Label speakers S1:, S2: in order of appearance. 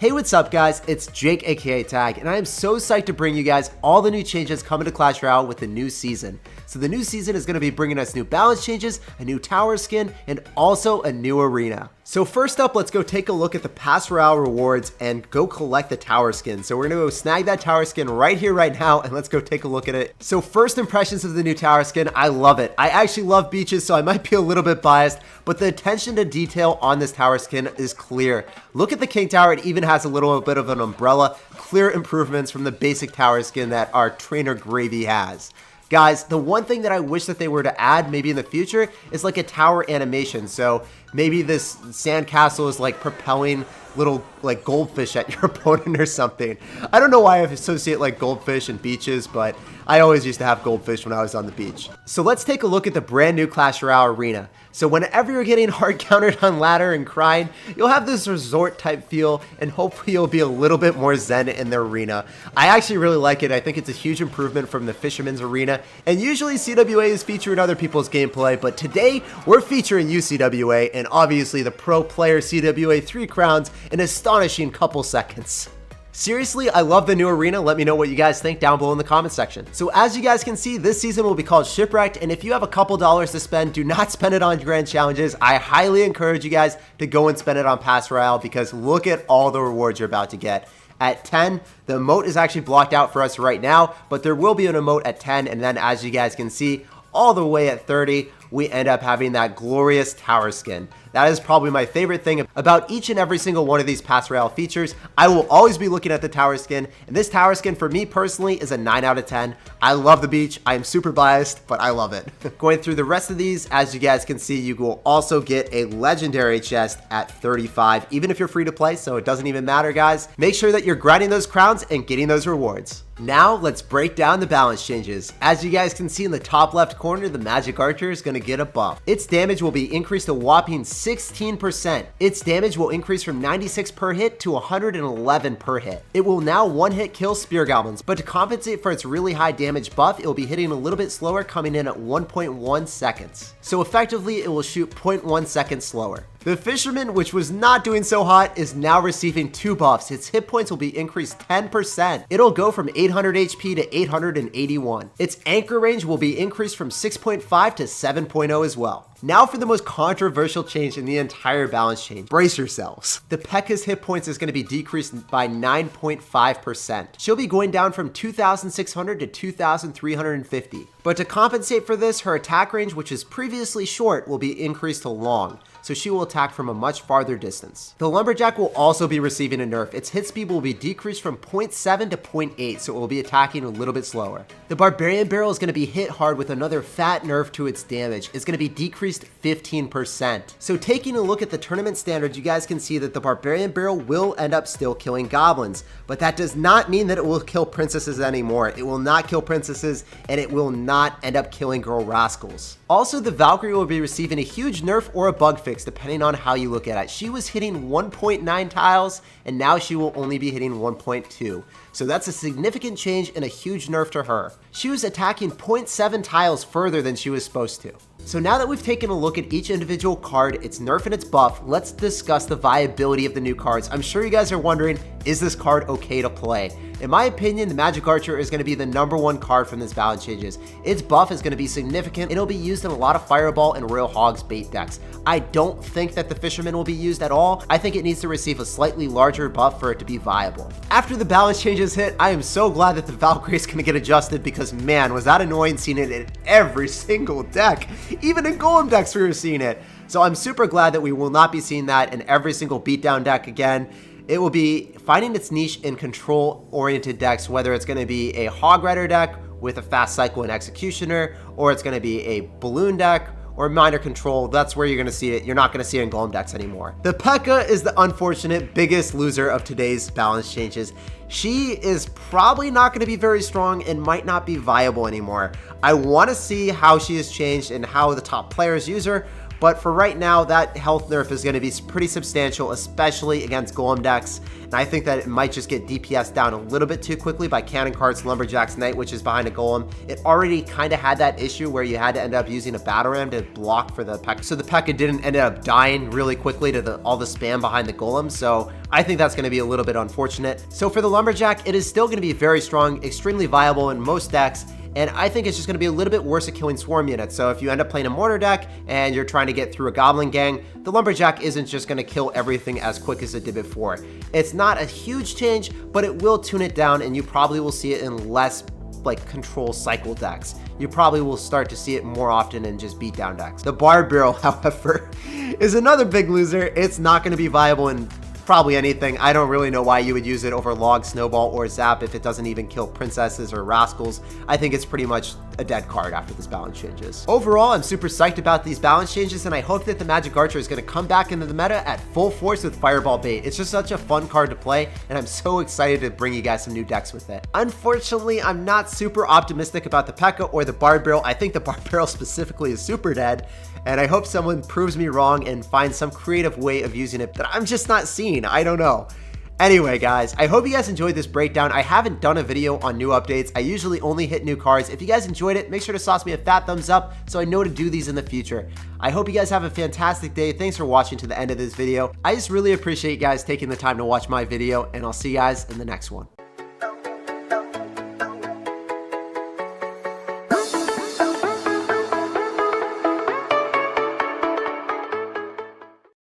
S1: Hey, what's up guys? It's Jake aka Tag, and I am so psyched to bring you guys all the new changes coming to Clash Royale with the new season. So the new season is going to be bringing us new balance changes, a new tower skin, and also a new arena. So first up, let's go take a look at the past Royale rewards and go collect the tower skin. So we're going to go snag that tower skin right here, right now, and let's go take a look at it. So first impressions of the new tower skin, I love it. I actually love beaches, so I might be a little bit biased, but the attention to detail on this tower skin is clear. Look at the king tower, it even has a little bit of an umbrella. Clear improvements from the basic tower skin that our trainer Gravy has. Guys, the one thing that I wish that they were to add maybe in the future is like a tower animation. So maybe this sandcastle is like propelling little like goldfish at your opponent or something. I don't know why I associate like goldfish and beaches, but I always used to have goldfish when I was on the beach. So let's take a look at the brand new Clash Royale arena. So whenever you're getting hard countered on ladder and crying, you'll have this resort type feel, and hopefully you'll be a little bit more zen in the arena. I actually really like it. I think it's a huge improvement from the fisherman's arena, and usually CWA is featured in other people's gameplay, but today we're featuring UCWA, and obviously the pro player CWA 3 crowns in an astonishing couple seconds. Seriously, I love the new arena. Let me know what you guys think down below in the comment section. So as you guys can see, this season will be called Shipwrecked, and if you have a couple dollars to spend, do not spend it on grand challenges. I highly encourage you guys to go and spend it on Pass Royale, because look at all the rewards you're about to get. At 10, the emote is actually blocked out for us right now, but there will be an emote at 10, and then as you guys can see, all the way at 30, we end up having that glorious tower skin. That is probably my favorite thing about each and every single one of these Pass Royale features. I will always be looking at the tower skin, and this tower skin for me personally is a 9 out of 10. I love the beach. I am super biased, but I love it. Going through the rest of these, as you guys can see, you will also get a legendary chest at 35, even if you're free to play, so it doesn't even matter, guys. Make sure that you're grinding those crowns and getting those rewards. Now, let's break down the balance changes. As you guys can see in the top left corner, the Magic Archer is going to get a buff. Its damage will be increased a whopping 16%. Its damage will increase from 96 per hit to 111 per hit. It will now one-hit kill spear goblins, but to compensate for its really high damage buff, it will be hitting a little bit slower, coming in at 1.1 seconds. So effectively, it will shoot 0.1 seconds slower. The fisherman, which was not doing so hot, is now receiving 2 buffs. Its hit points will be increased 10%. It'll go from 800 HP to 881. Its anchor range will be increased from 6.5 to 7.0 as well. Now for the most controversial change in the entire balance change. Brace yourselves. The Pekka's hit points is going to be decreased by 9.5%. She'll be going down from 2,600 to 2,350. But to compensate for this, her attack range, which is previously short, will be increased to long, so she will attack from a much farther distance. The lumberjack will also be receiving a nerf. Its hit speed will be decreased from 0.7 to 0.8, so it will be attacking a little bit slower. The barbarian barrel is going to be hit hard with another fat nerf to its damage. It's going to be decreased 15%. So taking a look at the tournament standards, you guys can see that the barbarian barrel will end up still killing goblins, but that does not mean that it will kill princesses anymore. It will not kill princesses, and it will not end up killing girl rascals. Also, the Valkyrie will be receiving a huge nerf or a bug fix depending on how you look at it. She was hitting 1.9 tiles, and now she will only be hitting 1.2. So that's a significant change and a huge nerf to her. She was attacking 0.7 tiles further than she was supposed to. So now that we've taken a look at each individual card, its nerf and its buff, let's discuss the viability of the new cards. I'm sure you guys are wondering, is this card okay to play? In my opinion, the Magic Archer is going to be the #1 card from this balance changes. Its buff is going to be significant, and it'll be used in a lot of Fireball and Royal Hogs bait decks. I don't think that the Fisherman will be used at all. I think it needs to receive a slightly larger buff for it to be viable. After the balance changes hit, I am so glad that the Valkyrie is going to get adjusted, because man, was that annoying seeing it in every single deck. Even in Golem decks we were seeing it. So I'm super glad that we will not be seeing that in every single beatdown deck again. It will be finding its niche in control-oriented decks, whether it's going to be a Hog Rider deck with a fast cycle and executioner, or it's going to be a balloon deck, or minor control. That's where you're going to see it. You're not going to see it in Golem decks anymore. The Pekka is the unfortunate biggest loser of today's balance changes. She is probably not going to be very strong and might not be viable anymore. I want to see how she has changed and how the top players use her, But for right now, that health nerf is going to be pretty substantial, especially against golem decks. And I think that it might just get DPS down a little bit too quickly by cannon carts, lumberjacks, knight witches behind a golem. It already kind of had that issue where you had to end up using a battle ram to block for the pekka. So the pekka didn't end up dying really quickly to all the spam behind the golem. So I think that's going to be a little bit unfortunate. So for the lumberjack, it is still going to be very strong, extremely viable in most decks. And I think it's just going to be a little bit worse at killing swarm units. So if you end up playing a mortar deck and you're trying to get through a goblin gang, the lumberjack isn't just going to kill everything as quick as it did before. It's not a huge change, but it will tune it down, and you probably will see it in less like control cycle decks. You probably will start to see it more often in just beatdown decks. The barbed barrel, however, is another big loser. It's not going to be viable in probably anything. I don't really know why you would use it over log, snowball, or zap if it doesn't even kill princesses or rascals. I think it's pretty much a dead card after this balance changes. Overall, I'm super psyched about these balance changes, and I hope that the Magic Archer is going to come back into the meta at full force with Fireball Bait. It's just such a fun card to play, and I'm so excited to bring you guys some new decks with it. Unfortunately, I'm not super optimistic about the Pekka or the Barbed Barrel. I think the Barbed Barrel specifically is super dead, and I hope someone proves me wrong and finds some creative way of using it that I'm just not seeing. I don't know. Anyway, guys, I hope you guys enjoyed this breakdown. I haven't done a video on new updates. I usually only hit new cards. If you guys enjoyed it, make sure to sauce me a fat thumbs up so I know to do these in the future. I hope you guys have a fantastic day. Thanks for watching to the end of this video. I just really appreciate you guys taking the time to watch my video, and I'll see you guys in the next one.